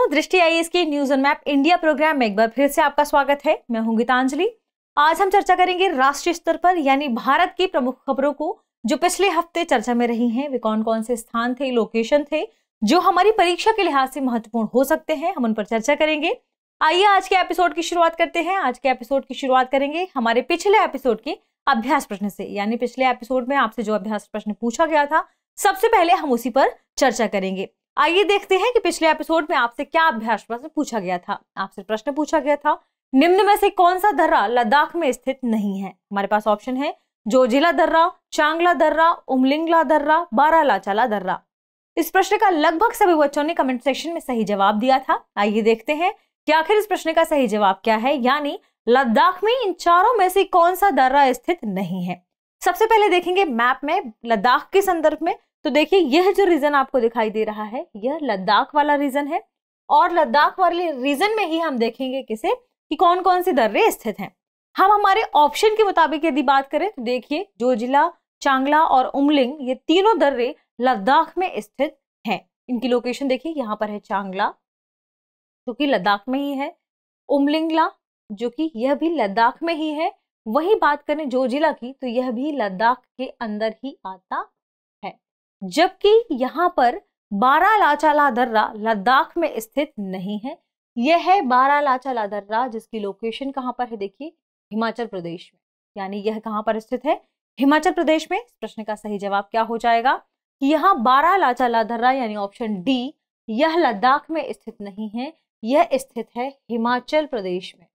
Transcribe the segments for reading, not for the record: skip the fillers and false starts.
दृष्टि आईएएस के news on map India programme में एक बार फिर से आपका स्वागत है। मैं हूं गीतांजलि। आज हम चर्चा करेंगे राष्ट्रीय स्तर पर यानी भारत की प्रमुख खबरों को जो पिछले हफ्ते चर्चा में रही हैं। वे कौन कौन से स्थान थे, लोकेशन थे जो हमारी परीक्षा के लिहाज से महत्वपूर्ण हो सकते हैं, हम उन पर चर्चा करेंगे। आइए आज के एपिसोड की शुरुआत करते हैं। आज के एपिसोड की शुरुआत करेंगे हमारे पिछले एपिसोड के अभ्यास प्रश्न से, यानी पिछले एपिसोड में आपसे जो अभ्यास प्रश्न पूछा गया था सबसे पहले हम उसी पर चर्चा करेंगे। आइए देखते हैं कि पिछले एपिसोड में आपसे क्या अभ्यास प्रश्न पूछा गया था। आपसे प्रश्न पूछा गया था, निम्न में से कौन सा दर्रा लद्दाख में स्थित नहीं है। हमारे पास ऑप्शन है जोजिला दर्रा, चांगला दर्रा, उमलिंगला दर्रा, बारालाचाला दर्रा। इस प्रश्न का लगभग सभी बच्चों ने कमेंट सेक्शन में सही जवाब दिया था। आइए देखते हैं कि आखिर इस प्रश्न का सही जवाब क्या है, यानी लद्दाख में इन चारों में से कौन सा दर्रा स्थित नहीं है। सबसे पहले देखेंगे मैप में लद्दाख के संदर्भ में, तो देखिए यह जो रीजन आपको दिखाई दे रहा है यह लद्दाख वाला रीजन है और लद्दाख वाले रीजन में ही हम देखेंगे किसे कि कौन कौन से दर्रे स्थित हैं। हम हमारे ऑप्शन के मुताबिक यदि बात करें तो देखिए जोजिला, चांगला और उमलिंग ये तीनों दर्रे लद्दाख में स्थित हैं। इनकी लोकेशन देखिए, यहाँ पर है चांगला जो कि लद्दाख में ही है, उमलिंगला जो कि यह भी लद्दाख में ही है। वही बात करें जोजिला की तो यह भी लद्दाख के अंदर ही आता है, जबकि यहाँ पर बारालाचाला दर्रा लद्दाख में स्थित नहीं है। यह है बारालाचाला दर्रा जिसकी लोकेशन कहाँ पर है, देखिए हिमाचल प्रदेश में, यानी यह कहाँ पर स्थित है, हिमाचल प्रदेश में। इस प्रश्न का सही जवाब क्या हो जाएगा कि यहाँ बारालाचाला दर्रा यानी ऑप्शन डी, यह लद्दाख में स्थित नहीं है, यह स्थित है हिमाचल प्रदेश में।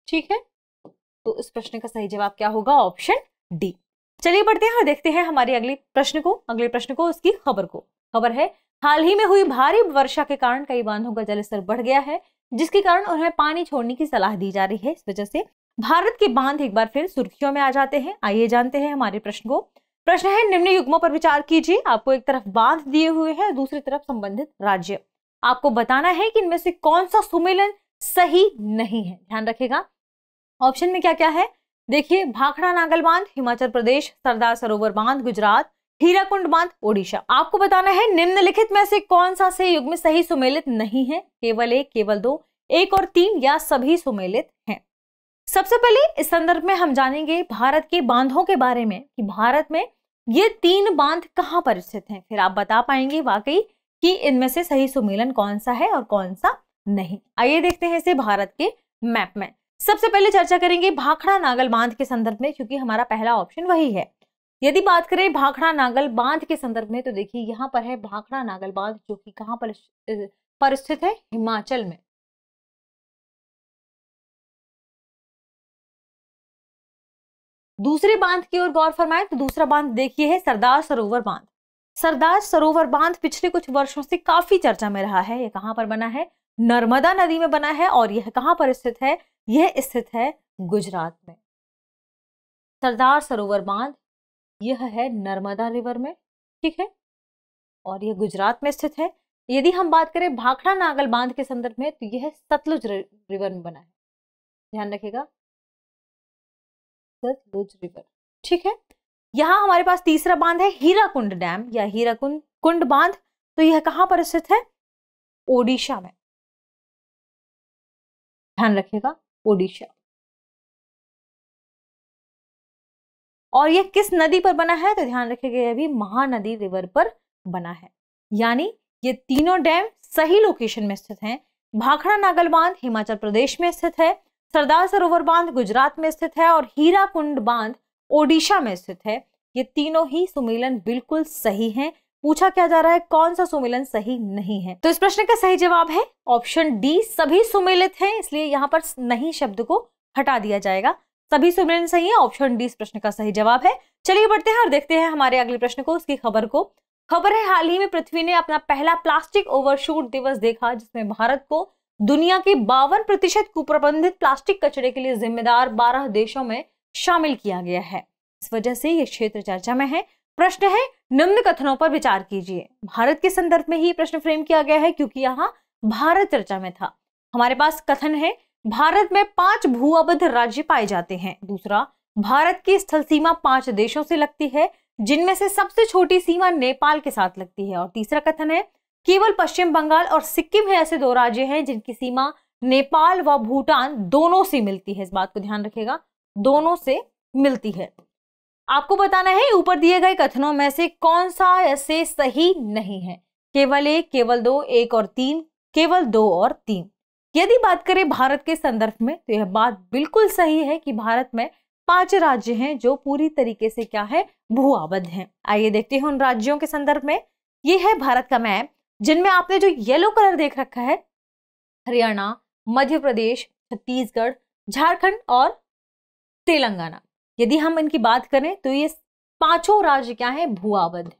ठीक है, तो इस प्रश्न का सही जवाब क्या होगा, ऑप्शन डी। चलिए बढ़ते हैं और देखते हैं हमारे अगले प्रश्न को, उसकी खबर को। खबर है, हाल ही में हुई भारी वर्षा के कारण कई बांधों का जलस्तर बढ़ गया है, जिसके कारण उन्हें पानी छोड़ने की सलाह दी जा रही है। इस वजह से भारत के बांध एक बार फिर सुर्खियों में आ जाते हैं। आइए जानते हैं हमारे प्रश्न को। प्रश्न है, निम्न युग्मों पर विचार कीजिए। आपको एक तरफ बांध दिए हुए हैं, दूसरी तरफ संबंधित राज्य। आपको बताना है कि इनमें से कौन सा सुमेलन सही नहीं है। ध्यान रखिएगा ऑप्शन में क्या क्या है। देखिए भाखड़ा नागल बांध हिमाचल प्रदेश, सरदार सरोवर बांध गुजरात, हीराकुंड बांध ओडिशा। आपको बताना है निम्नलिखित में से कौन सा से युग्म सही सुमेलित नहीं है। केवल एक, केवल दो, एक और तीन या सभी सुमेलित हैं। सबसे पहले इस संदर्भ में हम जानेंगे भारत के बांधों के बारे में कि भारत में ये तीन बांध कहाँ पर स्थित हैं। फिर आप बता पाएंगे वाकई कि इनमें से सही सुमेलन कौन सा है और कौन सा नहीं। आइए देखते हैं इसे भारत के मैप में। सबसे पहले चर्चा करेंगे भाखड़ा नागल बांध के संदर्भ में, क्योंकि हमारा पहला ऑप्शन वही है। यदि बात करें भाखड़ा नागल बांध के संदर्भ में तो देखिए यहाँ पर है भाखड़ा नागल बांध जो कि कहाँ पर स्थित है, हिमाचल में। दूसरे बांध की ओर गौर फरमाएं तो दूसरा बांध देखिए है सरदार सरोवर बांध। सरदार सरोवर बांध पिछले कुछ वर्षों से काफी चर्चा में रहा है। यह कहाँ पर बना है, नर्मदा नदी में बना है और यह कहाँ पर स्थित है, यह स्थित है गुजरात में। सरदार सरोवर बांध यह है नर्मदा रिवर में, ठीक है, और यह गुजरात में स्थित है। यदि हम बात करें भाखड़ा नागल बांध के संदर्भ में तो यह सतलुज रिवर में बना है। ध्यान रखिएगा सतलुज रिवर, ठीक है। यहाँ हमारे पास तीसरा बांध है हीराकुंड डैम या हीराकुंड बांध, तो यह कहाँ पर स्थित है, ओडिशा में। ध्यान रखिएगा ओडिशा। और यह किस नदी पर बना है तो ध्यान रखिएगा यह भी महानदी रिवर पर बना है। यानी ये तीनों डैम सही लोकेशन में स्थित हैं। भाखड़ा नागल बांध हिमाचल प्रदेश में स्थित है, सरदार सरोवर बांध गुजरात में स्थित है और हीराकुंड बांध ओडिशा में स्थित है। ये तीनों ही सुमेलन बिल्कुल सही हैं। पूछा क्या जा रहा है, कौन सा सुमेलन सही नहीं है। तो इस प्रश्न का सही जवाब है ऑप्शन डी, सभी सुमेलित हैं, इसलिए यहाँ पर नहीं शब्द को हटा दिया जाएगा। सभी सुमेलन सही है, ऑप्शन डी इस प्रश्न का सही जवाब है। चलिए बढ़ते हैं और देखते हैं हमारे अगले प्रश्न को, उसकी खबर को। खबर है, हाल ही में पृथ्वी ने अपना पहला प्लास्टिक ओवरशूट दिवस देखा, जिसमें भारत को दुनिया के 52% कुप्रबंधित प्लास्टिक कचरे के लिए जिम्मेदार 12 देशों में शामिल किया गया है। इस वजह से यह क्षेत्र चर्चा में है। प्रश्न है, निम्न कथनों पर विचार कीजिए। भारत के संदर्भ में ही प्रश्न फ्रेम किया गया है क्योंकि यहाँ भारत चर्चा में था। हमारे पास कथन है, भारत में 5 भू अवध राज्य पाए जाते हैं। दूसरा, भारत की स्थल सीमा 5 देशों से लगती है, जिनमें से सबसे छोटी सीमा नेपाल के साथ लगती है। और तीसरा कथन है केवल पश्चिम बंगाल और सिक्किम है ऐसे दो राज्य हैं जिनकी सीमा नेपाल व भूटान दोनों से मिलती है। इस बात को ध्यान रखिएगा, दोनों से मिलती है। आपको बताना है ऊपर दिए गए कथनों में से कौन सा ऐसे सही नहीं है। केवल एक, केवल दो, एक और तीन, केवल दो और तीन। यदि बात करें भारत के संदर्भ में तो यह बात बिल्कुल सही है कि भारत में 5 राज्य हैं जो पूरी तरीके से क्या है, भू आबद्ध हैं। आइए देखते हैं उन राज्यों के संदर्भ में। ये है भारत का मैप, जिनमें आपने जो येलो कलर देख रखा है, हरियाणा, मध्य प्रदेश, छत्तीसगढ़, झारखंड और तेलंगाना। यदि हम इनकी बात करें तो ये 5 राज्य क्या है, भू आबद्ध है।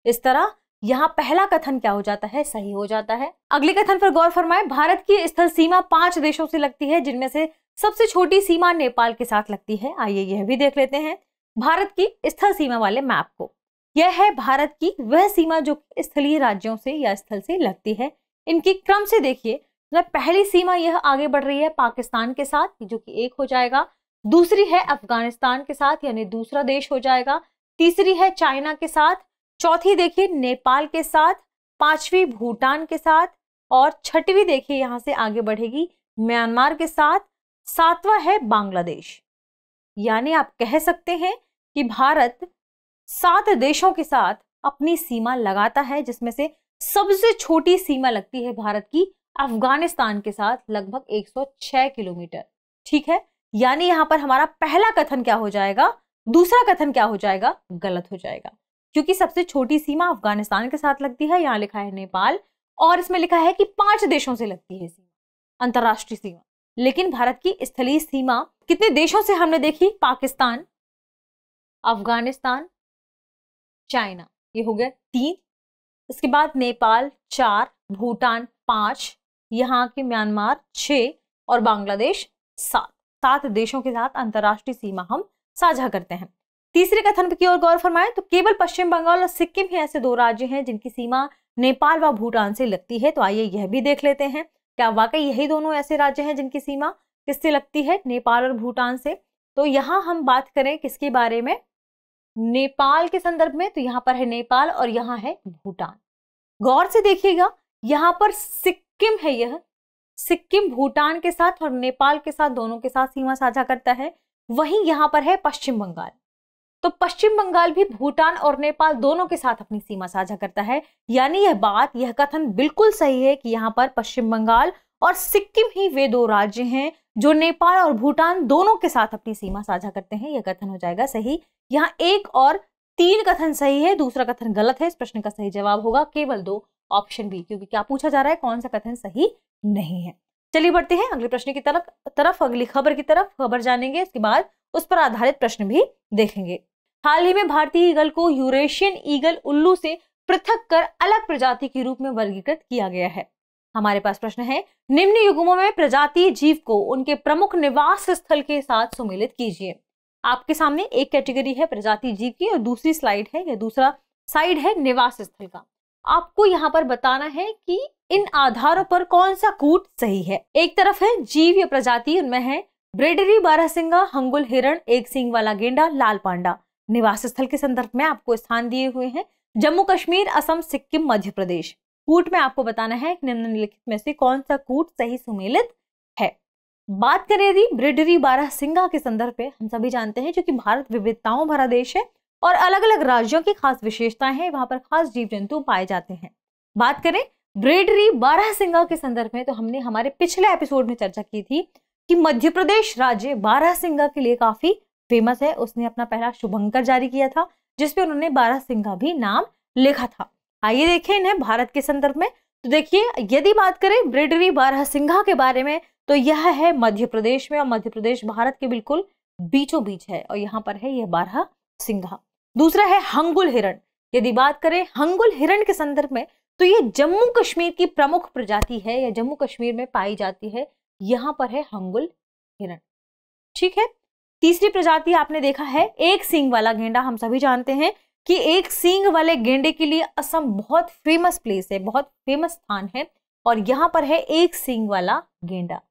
इस तरह यहाँ पहला कथन क्या हो जाता है, सही हो जाता है। अगले कथन पर गौर फरमाएं। भारत की स्थल सीमा 5 देशों से लगती है, जिनमें से सबसे छोटी सीमा नेपाल के साथ लगती है। आइए यह भी देख लेते हैं भारत की स्थल सीमा वाले मैप को। यह है भारत की वह सीमा जो स्थलीय राज्यों से या स्थल से लगती है। इनकी क्रम से देखिए, पहली सीमा यह आगे बढ़ रही है पाकिस्तान के साथ, जो कि 1 हो जाएगा। दूसरी है अफगानिस्तान के साथ, यानी दूसरा देश हो जाएगा। तीसरी है चाइना के साथ, चौथी देखिए नेपाल के साथ, 5वीं भूटान के साथ और 6वीं देखिए यहां से आगे बढ़ेगी म्यांमार के साथ, 7वां है बांग्लादेश। यानी आप कह सकते हैं कि भारत 7 देशों के साथ अपनी सीमा लगाता है, जिसमें से सबसे छोटी सीमा लगती है भारत की अफगानिस्तान के साथ, लगभग 106 किलोमीटर। ठीक है, यानी यहां पर हमारा पहला कथन क्या हो जाएगा, दूसरा कथन क्या हो जाएगा, गलत हो जाएगा, क्योंकि सबसे छोटी सीमा अफगानिस्तान के साथ लगती है। यहां लिखा है नेपाल और इसमें लिखा है कि 5 देशों से लगती है सीमा, अंतरराष्ट्रीय सीमा। लेकिन भारत की स्थलीय सीमा कितने देशों से हमने देखी, पाकिस्तान, अफगानिस्तान, चाइना, ये हो गया 3। इसके बाद नेपाल 4, भूटान 5, यहाँ की म्यांमार 6 और बांग्लादेश 7 देशों के साथ अंतरराष्ट्रीय सीमा हम साझा करते हैं। तीसरे कथन की ओर गौर फरमाएं तो केवल पश्चिम बंगाल और सिक्किम ही ऐसे 2 राज्य हैं जिनकी सीमा नेपाल व भूटान से लगती है। तो आइए यह भी देख लेते हैं, क्या वाकई यही दोनों ऐसे राज्य हैं जिनकी सीमा किससे लगती है, नेपाल और भूटान से। तो यहां हम बात करें किसके बारे में, नेपाल के संदर्भ में, तो यहां पर है नेपाल और यहां है भूटान। गौर से देखिएगा, यहां पर सिक्किम है, यह सिक्किम भूटान के साथ और नेपाल के साथ दोनों के साथ सीमा साझा करता है। वहीं यहां पर है पश्चिम बंगाल, तो पश्चिम बंगाल भी भूटान और नेपाल दोनों के साथ अपनी सीमा साझा करता है। यानी यह कथन बिल्कुल सही है कि यहाँ पर पश्चिम बंगाल और सिक्किम ही वे 2 राज्य हैं जो नेपाल और भूटान दोनों के साथ अपनी सीमा साझा करते हैं। यह कथन हो जाएगा सही। यहाँ 1 और 3 कथन सही है, दूसरा कथन गलत है। इस प्रश्न का सही जवाब होगा केवल 2, ऑप्शन बी, क्योंकि क्या पूछा जा रहा है, कौन सा कथन सही नहीं है। चलिए बढ़ते हैं अगले प्रश्न की तरफ अगली खबर की तरफ। खबर जानेंगे, इसके बाद उस पर आधारित प्रश्न भी देखेंगे। हाल ही में भारतीय ईगल को यूरेशियन ईगल उल्लू से पृथक कर अलग प्रजाति के रूप में वर्गीकृत किया गया है। हमारे पास प्रश्न है, निम्न युग्मों में प्रजातीय जीव को उनके प्रमुख निवास स्थल के साथ सुमेलित कीजिए। आपके सामने एक कैटेगरी है प्रजातीय जीव की और दूसरी स्लाइड है या दूसरा साइड है निवास स्थल का। आपको यहाँ पर बताना है कि इन आधारों पर कौन सा कूट सही है। एक तरफ है जीव या प्रजाति, उनमें है ब्रेडरी बारहसिंगा, हंगुल हिरण, एक सींग वाला गेंडा, लाल पांडा। निवास स्थल के संदर्भ में आपको स्थान दिए हुए हैं जम्मू कश्मीर, असम, सिक्किम, मध्य प्रदेश। कूट में आपको बताना है निम्नलिखित में से कौन सा कूट सही सुमेलित है। बात करें यदि ब्रेडरी बारहसिंगा के संदर्भ में, हम सभी जानते हैं क्योंकि भारत विविधताओं भरा देश है और अलग अलग राज्यों की खास विशेषताएं हैं, वहां पर खास जीव जंतु पाए जाते हैं। बात करें ब्रेडरी बारहसिंगा के संदर्भ में, तो हमने हमारे पिछले एपिसोड में चर्चा की थी कि मध्य प्रदेश राज्य बारहसिंगा के लिए काफी फेमस है। उसने अपना पहला शुभंकर जारी किया था जिसपे उन्होंने बारहसिंगा भी नाम लिखा था। आइए देखें इन्हें भारत के संदर्भ में। तो देखिए, यदि बात करें ब्रेडरी बारहसिंगा के बारे में तो यह है मध्य प्रदेश में और मध्य प्रदेश भारत के बिल्कुल बीचों बीच है और यहाँ पर है यह बारहसिंगा। दूसरा है हंगुल हिरण। यदि बात करें हंगुल हिरण के संदर्भ में तो ये जम्मू कश्मीर की प्रमुख प्रजाति है या जम्मू कश्मीर में पाई जाती है। यहाँ पर है हंगुल हिरण। ठीक है, तीसरी प्रजाति आपने देखा है एक सींग वाला गेंडा। हम सभी जानते हैं कि एक सींग वाले गेंडे के लिए असम बहुत फेमस प्लेस है, बहुत फेमस स्थान है और यहाँ पर है एक सींग वाला गेंडा।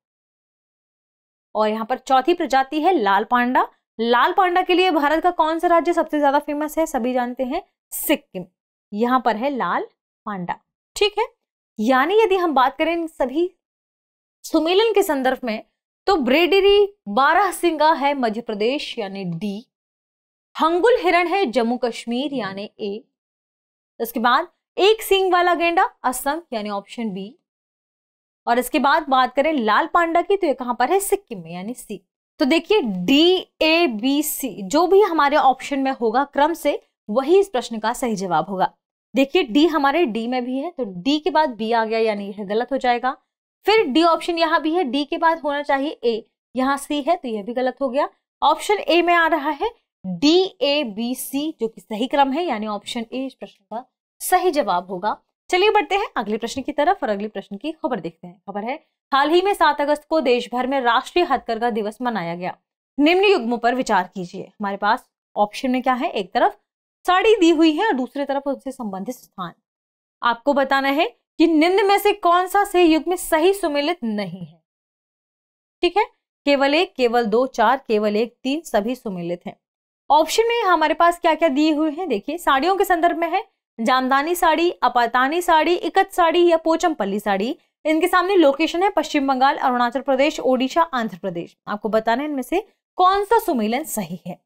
और यहाँ पर चौथी प्रजाति है लाल पांडा लाल पांडा के लिए भारत का कौन सा राज्य सबसे ज्यादा फेमस है? सभी जानते हैं, सिक्किम। यहां पर है लाल पांडा। ठीक है, यानी यदि हम बात करें इन सभी सुमेलन के संदर्भ में, तो ब्रेडिरी बारहसिंगा है मध्य प्रदेश यानी डी, हंगुल हिरण है जम्मू कश्मीर यानी ए, इसके बाद एक सींग वाला गेंडा असम यानी ऑप्शन बी, और इसके बाद बात करें लाल पांडा की तो ये कहां पर है? सिक्किम में यानी सी। तो देखिए डी ए बी सी जो भी हमारे ऑप्शन में होगा क्रम से वही इस प्रश्न का सही जवाब होगा। देखिए डी हमारे डी में भी है तो डी के बाद बी आ गया यानी यह गलत हो जाएगा। फिर डी ऑप्शन यहां भी है, डी के बाद होना चाहिए ए, यहां सी है तो यह भी गलत हो गया। ऑप्शन ए में आ रहा है डी ए बी सी जो कि सही क्रम है यानी ऑप्शन ए इस प्रश्न का सही जवाब होगा। चलिए बढ़ते हैं अगले प्रश्न की तरफ और अगले प्रश्न की खबर देखते हैं। खबर है, हाल ही में 7 अगस्त को देश भर में राष्ट्रीय हथकरघा दिवस मनाया गया। निम्न युग्मों पर विचार कीजिए। हमारे पास ऑप्शन में क्या है? एक तरफ साड़ी दी हुई है और दूसरी तरफ उससे संबंधित स्थान। आपको बताना है कि निम्न में से कौन सा से युग्म सही सुमेलित नहीं है। ठीक है, केवल 1, केवल 2, 4, केवल 1, 3 सभी सुमेलित हैं। ऑप्शन में हमारे पास क्या क्या दिए हुए हैं देखिए। साड़ियों के संदर्भ में है जामदानी साड़ी, अपातानी साड़ी, इकत साड़ी या पोचमपल्ली साड़ी। इनके सामने लोकेशन है पश्चिम बंगाल, अरुणाचल प्रदेश, ओडिशा, आंध्र प्रदेश। आपको बताना है इनमें से कौन सा सुमेलन सही है।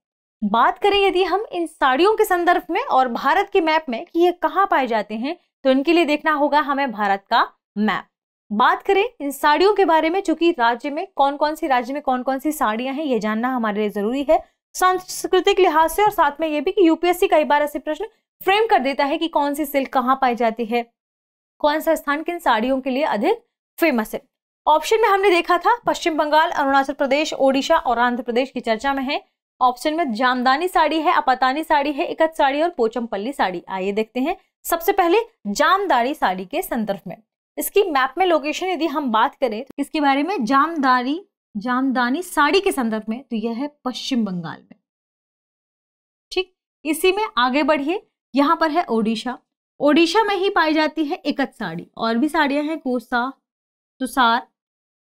बात करें यदि हम इन साड़ियों के संदर्भ में और भारत के मैप में कि ये कहाँ पाए जाते हैं, तो इनके लिए देखना होगा हमें भारत का मैप। बात करें इन साड़ियों के बारे में, चूंकि राज्य में कौन कौन सी साड़ियां हैं ये जानना हमारे लिए जरूरी है सांस्कृतिक लिहाज से, और साथ में ये भी कि यूपीएससी कई बार ऐसे प्रश्न फ्रेम कर देता है कि कौन सी सिल्क कहाँ पाई जाती है, कौन सा स्थान किन साड़ियों के लिए अधिक फेमस है। ऑप्शन में हमने देखा था पश्चिम बंगाल, अरुणाचल प्रदेश, ओडिशा और आंध्र प्रदेश की चर्चा में है। ऑप्शन में जामदानी साड़ी है, अपातानी साड़ी है, इकत साड़ी और पोचमपल्ली साड़ी। आइए देखते हैं सबसे पहले जामदानी साड़ी के संदर्भ में। इसकी मैप में लोकेशन यदि हम बात करें तो इसके बारे में जामदानी साड़ी के संदर्भ में तो यह है पश्चिम बंगाल में। ठीक, इसी में आगे बढ़िए, यहां पर है ओडिशा में ही पाई जाती है इकत साड़ी, और भी साड़ियां हैं कोसा, तुषार।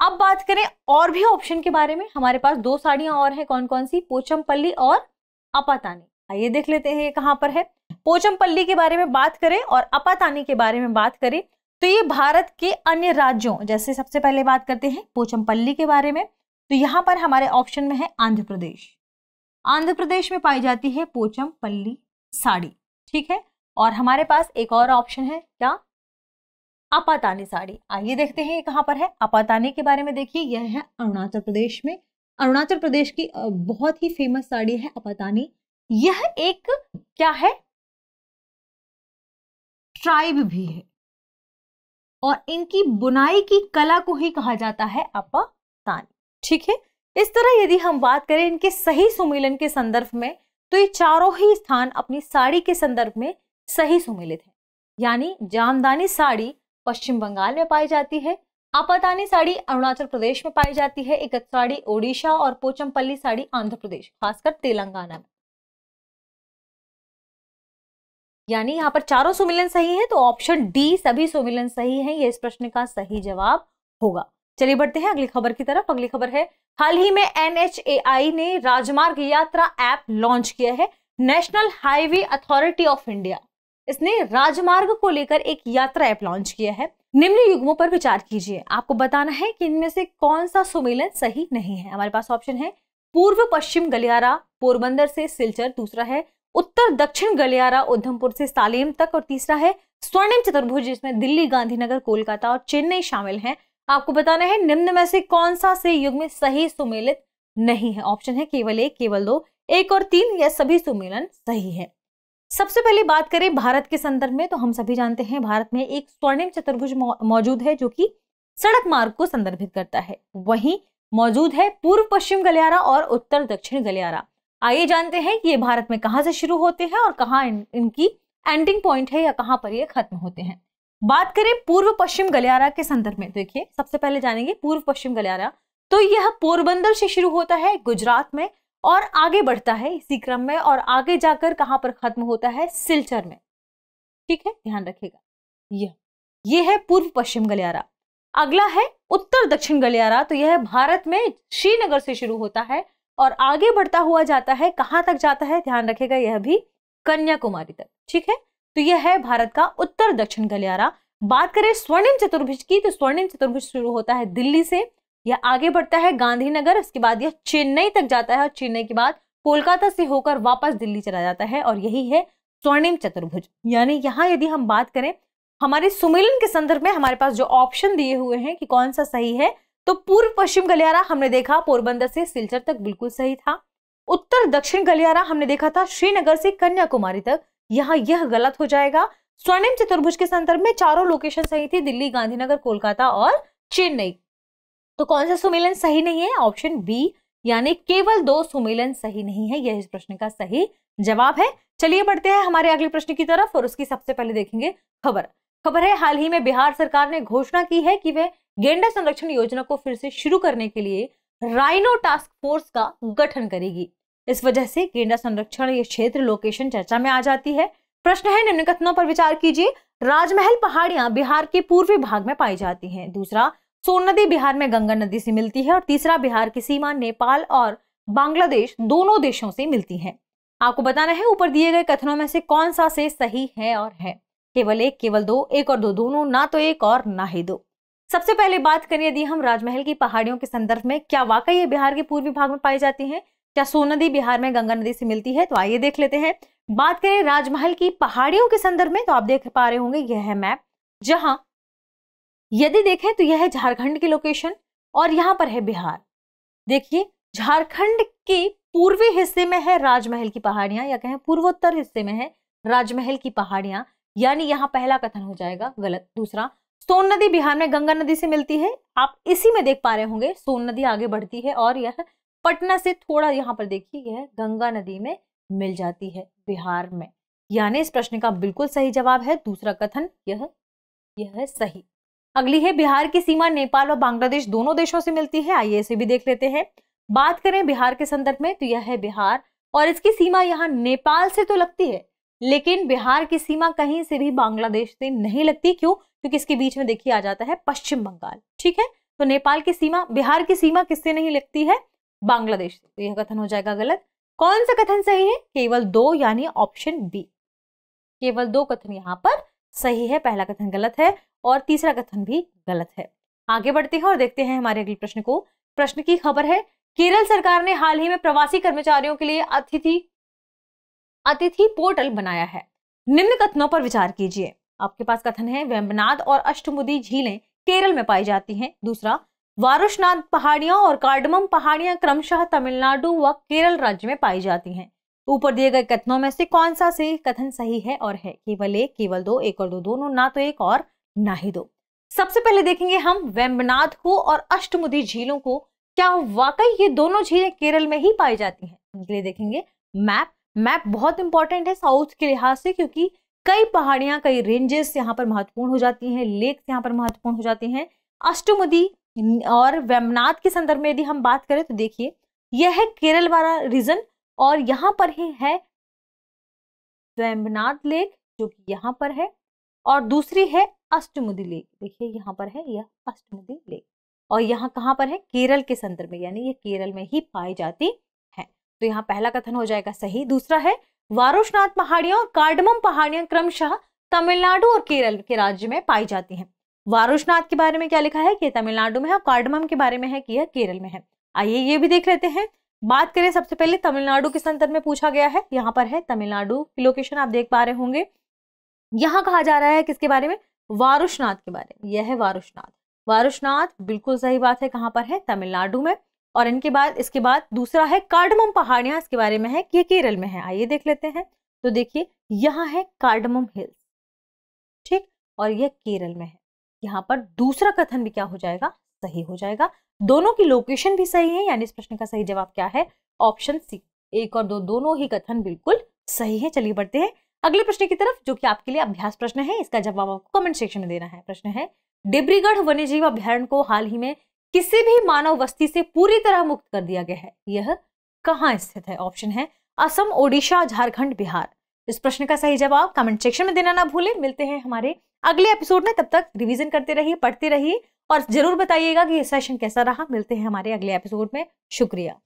अब बात करें और भी ऑप्शन के बारे में, हमारे पास 2 साड़ियां और हैं, कौन कौन सी? पोचमपल्ली और अपातानी। आइए देख लेते हैं ये कहां पर है। पोचमपल्ली के बारे में बात करें और अपातानी के बारे में बात करें तो ये भारत के अन्य राज्यों, जैसे सबसे पहले बात करते हैं पोचमपल्ली के बारे में, तो यहां पर हमारे ऑप्शन में है आंध्र प्रदेश में पाई जाती है पोचमपल्ली साड़ी। ठीक है, और हमारे पास एक और ऑप्शन है क्या? अपातानी साड़ी। आइए देखते हैं ये कहां पर है। अपातानी के बारे में देखिए, यह है अरुणाचल प्रदेश में। अरुणाचल प्रदेश की बहुत ही फेमस साड़ी है अपातानी। यह एक क्या है? ट्राइब भी है और इनकी बुनाई की कला को ही कहा जाता है अपातानी। ठीक है, इस तरह यदि हम बात करें इनके सही सुमेलन के संदर्भ में तो ये चारों ही स्थान अपनी साड़ी के संदर्भ में सही सुमेलित है। यानी जामदानी साड़ी पश्चिम बंगाल में पाई जाती है, अपातानी साड़ी अरुणाचल प्रदेश में पाई जाती है, इकत साड़ी ओडिशा और पोचमपल्ली साड़ी आंध्र प्रदेश, खासकर तेलंगाना में। यानी यहाँ पर चारों सुमेलन सही है, तो ऑप्शन डी सभी सुमेलन सही है, ये इस प्रश्न का सही जवाब होगा। चलिए बढ़ते हैं अगली खबर की तरफ। अगली खबर है, हाल ही में NHAI ने राजमार्ग यात्रा ऐप लॉन्च किया है, national highway authority of India. इसने राजमार्ग को लेकर एक यात्रा ऐप लॉन्च किया है। निम्न युग्मों पर विचार कीजिए। आपको बताना है कि इनमें से कौन सा सुमेलन सही नहीं है। हमारे पास ऑप्शन है पूर्व पश्चिम गलियारा पोरबंदर से सिलचर, दूसरा है उत्तर दक्षिण गलियारा उधमपुर से सालेम तक, और तीसरा है स्वर्णिम चतुर्भुज जिसमें दिल्ली, गांधीनगर, कोलकाता और चेन्नई शामिल हैं। आपको बताना है निम्न में से कौन सा से युग्म सही सुमेलित नहीं है। ऑप्शन है केवल 1, केवल 2, 1 और 3, यह सभी सुमेलन सही है। सबसे पहले बात करें भारत के संदर्भ में, तो हम सभी जानते हैं भारत में एक स्वर्णिम चतुर्भुज मौजूद है जो कि सड़क मार्ग को संदर्भित करता है। वहीं मौजूद है पूर्व पश्चिम गलियारा और उत्तर दक्षिण गलियारा। आइए जानते हैं कि ये भारत में कहां से शुरू होते हैं और कहां इनकी एंडिंग पॉइंट है या कहां पर ये खत्म होते हैं। बात करें पूर्व पश्चिम गलियारा के संदर्भ में, देखिए सबसे पहले जानेंगे पूर्व पश्चिम गलियारा। तो यह पोरबंदर से शुरू होता है गुजरात में और आगे बढ़ता है इसी क्रम में, और आगे जाकर कहां पर खत्म होता है? सिलचर में। ठीक है, ध्यान रखिएगा। ये है पूर्व पश्चिम गलियारा। अगला है उत्तर दक्षिण गलियारा। तो यह भारत में श्रीनगर से शुरू होता है और आगे बढ़ता हुआ जाता है, कहां तक जाता है ध्यान रखेगा, यह भी कन्याकुमारी तक। ठीक है, तो यह है भारत का उत्तर दक्षिण गलियारा। बात करें स्वर्णिम चतुर्भुज की, तो स्वर्णिम चतुर्भुज शुरू होता है दिल्ली से, यह आगे बढ़ता है गांधीनगर, उसके बाद यह चेन्नई तक जाता है और चेन्नई के बाद कोलकाता से होकर वापस दिल्ली चला जाता है, और यही है स्वर्णिम चतुर्भुज। यानी यहाँ यदि हम बात करें हमारे सुमेलन के संदर्भ में, हमारे पास जो ऑप्शन दिए हुए हैं कि कौन सा सही है, तो पूर्व पश्चिम गलियारा हमने देखा पोरबंदर से सिलचर तक बिल्कुल सही था। उत्तर दक्षिण गलियारा हमने देखा था श्रीनगर से कन्याकुमारी तक, यहाँ यह गलत हो जाएगा। स्वर्णिम चतुर्भुज के संदर्भ में चारों लोकेशन सही थी, दिल्ली, गांधीनगर, कोलकाता और चेन्नई। तो कौन सा सुमेलन सही नहीं है? ऑप्शन बी, यानी केवल 2 सुमेलन सही नहीं है, यह इस प्रश्न का सही जवाब है। चलिए बढ़ते हैं हमारे अगले प्रश्न की तरफ, और उसकी सबसे पहले देखेंगे खबर है हाल ही में बिहार सरकार ने घोषणा की है कि वह गैंडा संरक्षण योजना को फिर से शुरू करने के लिए राइनो टास्क फोर्स का गठन करेगी। इस वजह से गैंडा संरक्षण ये क्षेत्र लोकेशन चर्चा में आ जाती है। प्रश्न है, निम्न कथनों पर विचार कीजिए। राजमहल पहाड़ियां बिहार के पूर्वी भाग में पाई जाती हैं। दूसरा, सोन नदी बिहार में गंगा नदी से मिलती है। और तीसरा, बिहार की सीमा नेपाल और बांग्लादेश दोनों देशों से मिलती है। आपको बताना है ऊपर दिए गए कथनों में से कौन सा से सही है और है। केवल एक, केवल दो, एक और दो दोनों, ना तो एक और ना ही दो। सबसे पहले बात करें यदि हम राजमहल की पहाड़ियों के संदर्भ में, क्या वाकई ये बिहार के पूर्वी भाग में पाई जाती हैं? क्या सोन नदी बिहार में गंगा नदी से मिलती है? तो आइए देख लेते हैं। बात करें राजमहल की पहाड़ियों के संदर्भ में, तो आप देख पा रहे होंगे यह है मैप, जहां यदि देखें तो यह है झारखंड की लोकेशन और यहां पर है बिहार। देखिए, झारखंड के पूर्वी हिस्से में है राजमहल की पहाड़ियां, या कहें पूर्वोत्तर हिस्से में है राजमहल की पहाड़ियां, यानी यहां पहला कथन हो जाएगा गलत। दूसरा, सोन नदी बिहार में गंगा नदी से मिलती है। आप इसी में देख पा रहे होंगे सोन नदी आगे बढ़ती है और यह पटना से थोड़ा यहाँ पर देखिए यह गंगा नदी में मिल जाती है बिहार में, यानी इस प्रश्न का बिल्कुल सही जवाब है दूसरा कथन, यह है सही। अगली है, बिहार की सीमा नेपाल और बांग्लादेश दोनों देशों से मिलती है। आइए इसे भी देख लेते हैं। बात करें बिहार के संदर्भ में, तो यह है बिहार और इसकी सीमा यहाँ नेपाल से तो लगती है, लेकिन बिहार की सीमा कहीं से भी बांग्लादेश से नहीं लगती। क्यों? क्योंकि इसके बीच में देखिए आ जाता है पश्चिम बंगाल। ठीक है, तो नेपाल की सीमा, बिहार की सीमा किससे नहीं लगती है? बांग्लादेश से। तो यह कथन हो जाएगा गलत। कौन सा कथन सही है? केवल 2, यानी ऑप्शन बी। केवल 2 कथन यहाँ पर सही है, पहला कथन गलत है और तीसरा कथन भी गलत है। आगे बढ़ते हैं और देखते हैं हमारे अगले प्रश्न को। प्रश्न की खबर है, केरल सरकार ने हाल ही में प्रवासी कर्मचारियों के लिए अतिथि पोर्टल बनाया है। निम्न कथनों पर विचार कीजिए। आपके पास कथन है, वेम्बनाड और अष्टमुदी झीलें केरल में पाई जाती हैं। दूसरा, वारुशनाथ पहाड़ियां और कार्डमम पहाड़ियां क्रमशः तमिलनाडु व केरल राज्य में पाई जाती हैं। ऊपर दिए गए कथनों में से कौन सा से कथन सही है और है? केवल एक, केवल दो, एक और दो दोनों, ना तो एक और ना ही दो। सबसे पहले देखेंगे हम वेम्बनाड को और अष्टमुदी झीलों को, क्या वाकई ये दोनों झीलें केरल में ही पाई जाती हैं? इसके लिए देखेंगे मैप बहुत इंपॉर्टेंट है साउथ के लिहाज से, क्योंकि कई पहाड़ियां, कई रेंजेस यहाँ पर महत्वपूर्ण हो जाती हैं, लेक्स यहाँ पर महत्वपूर्ण हो जाती हैं। अष्टमुदी और वेम्बनाड के संदर्भ में यदि हम बात करें तो देखिए यह है केरल वाला रीजन और यहाँ पर ही है वेम्बनाड लेक जो कि यहाँ पर है, और दूसरी है अष्टमुदी लेक। देखिए यहाँ पर है यह अष्टमुदी लेक, और यहाँ कहाँ पर है? केरल के संदर्भ में, यानी ये केरल में ही पाई जाती है। तो यहाँ पहला कथन हो जाएगा सही। दूसरा है, वारुशनाथ पहाड़ियां और कार्डमम पहाड़ियां क्रमशः तमिलनाडु और केरल के राज्य में पाई जाती हैं। वारुशनाथ के बारे में क्या लिखा है कि तमिलनाडु में है, और कार्डमम के बारे में है कि यह केरल में है। आइए ये भी देख लेते हैं। बात करें सबसे पहले तमिलनाडु के संदर्भ में पूछा गया है, यहाँ पर है तमिलनाडु की लोकेशन, आप देख पा रहे होंगे। यहाँ कहा जा रहा है किसके बारे में? वारुशनाथ के बारे में। यह है वारुशनाथ बिल्कुल सही बात है, कहाँ पर है? तमिलनाडु में। और इसके बाद दूसरा है कार्डमम पहाड़ियां, इसके बारे में है कि ये केरल में है। आइए देख लेते हैं। तो देखिए यहाँ है कार्डमम हिल्स, ठीक, और यह केरल में है। यहाँ पर दूसरा कथन भी क्या हो जाएगा? सही हो जाएगा। दोनों की लोकेशन भी सही है, यानी इस प्रश्न का सही जवाब क्या है? Option C. 1 और 2 दोनों ही कथन बिल्कुल सही है। चलिए बढ़ते हैं अगले प्रश्न की तरफ, जो कि आपके लिए अभ्यास प्रश्न है। इसका जवाब आपको कमेंट सेक्शन में देना है। प्रश्न है, डिब्रूगढ़ वन्यजीव अभ्यारण्य को हाल ही में किसी भी मानव बस्ती से पूरी तरह मुक्त कर दिया गया है। यह कहाँ स्थित है? ऑप्शन है असम, ओडिशा, झारखंड, बिहार। इस प्रश्न का सही जवाब कमेंट सेक्शन में देना ना भूलें। मिलते हैं हमारे अगले एपिसोड में, तब तक रिवीजन करते रहिए, पढ़ते रहिए और जरूर बताइएगा कि ये सेशन कैसा रहा। मिलते हैं हमारे अगले एपिसोड में। शुक्रिया।